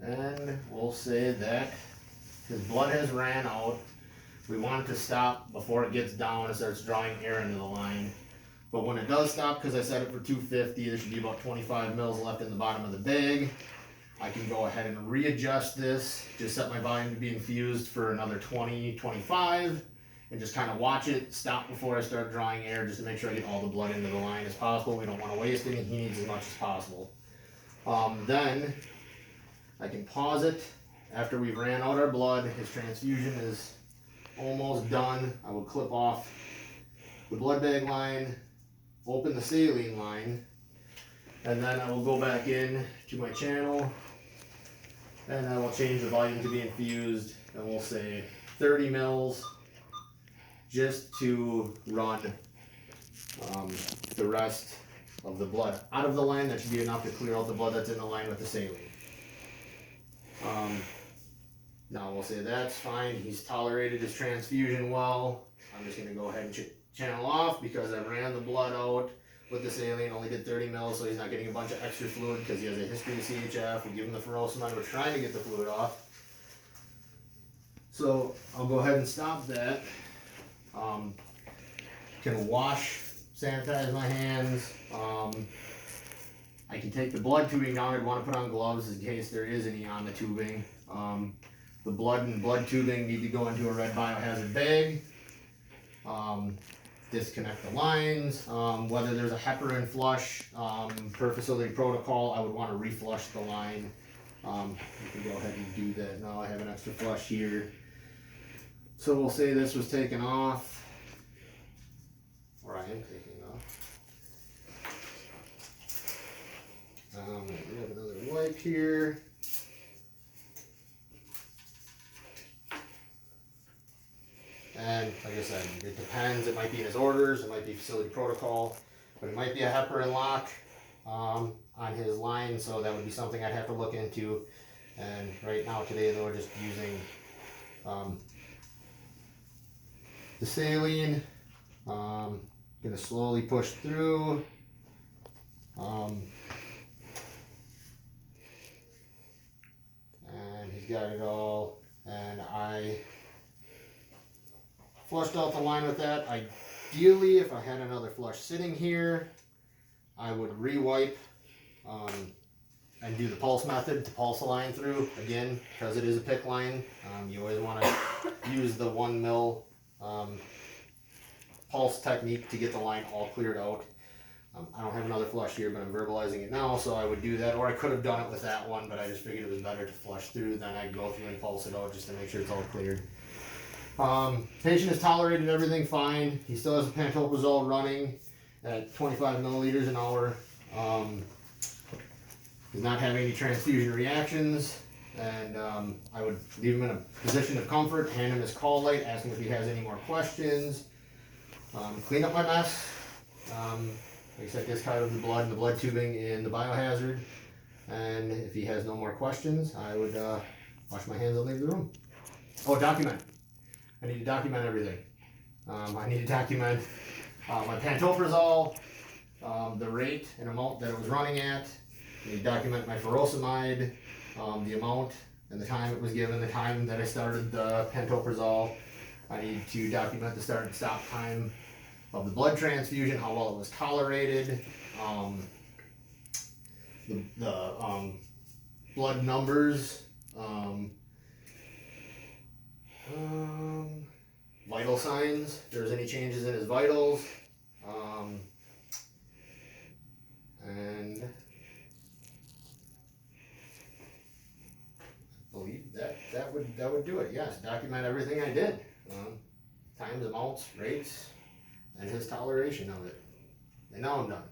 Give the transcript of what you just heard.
And we'll say that his blood has ran out. We want it to stop before it gets down and starts drawing air into the line. But when it does stop, because I set it for 250, there should be about 25 mils left in the bottom of the bag. I can go ahead and readjust this, just set my volume to be infused for another 20, 25, and just kind of watch it stop before I start drawing air, just to make sure I get all the blood into the line as possible. We don't want to waste any, he needs as much as possible. Then I can pause it after we've ran out our blood. His transfusion is almost done. I would clip off the blood bag line, open the saline line, and then I will go back in to my channel and I will change the volume to be infused, and we'll say 30 mils just to run the rest of the blood out of the line. That should be enough to clear out the blood that's in the line with the saline. Now we'll say that's fine. He's tolerated his transfusion well. I'm just going to go ahead and channel off because I ran the blood out with the saline, only did 30 mils, so he's not getting a bunch of extra fluid because he has a history of CHF. We give him the furosemide. We're trying to get the fluid off. So I'll go ahead and stop that. Can wash, sanitize my hands. I can take the blood tubing down. I'd want to put on gloves in case there is any on the tubing. The blood and blood tubing need to go into a red biohazard bag. Disconnect the lines. Whether there's a heparin flush, per facility protocol, I would want to reflush the line. You can go ahead and do that now. I have an extra flush here. So we'll say this was taken off, or I am taking off. We have another wipe here. And like I said, it depends. It might be in his orders, it might be facility protocol, but it might be a heparin lock on his line, so that would be something I'd have to look into. And right now, today, though, we're just using the saline. Gonna slowly push through. And he's got it all. And I flushed out the line with that. Ideally, if I had another flush sitting here, I would re-wipe and do the pulse method to pulse the line through. Again, because it is a PICC line, you always want to use the 1 mil pulse technique to get the line all cleared out. I don't have another flush here, but I'm verbalizing it now, so I would do that. Or I could have done it with that one, but I just figured it was better to flush through than I'd go through and pulse it out just to make sure it's all cleared. Patient has tolerated everything fine. He still has the pantoprazole running at 25 milliliters an hour. He's not having any transfusion reactions, and I would leave him in a position of comfort, hand him his call light, ask him if he has any more questions, clean up my mess. Like I said, discard the blood and the blood tubing in the biohazard, and if he has no more questions, I would wash my hands and leave the room. Oh, document. I need to document everything. I need to document my pantoprazole, the rate and amount that it was running at. I need to document my furosemide, the amount and the time it was given, the time that I started the pantoprazole. I need to document the start and stop time of the blood transfusion, how well it was tolerated, the blood numbers, vital signs, if there's any changes in his vitals, and I believe that would do it. Yes, document everything I did, times, amounts, rates, and his toleration of it. And now I'm done.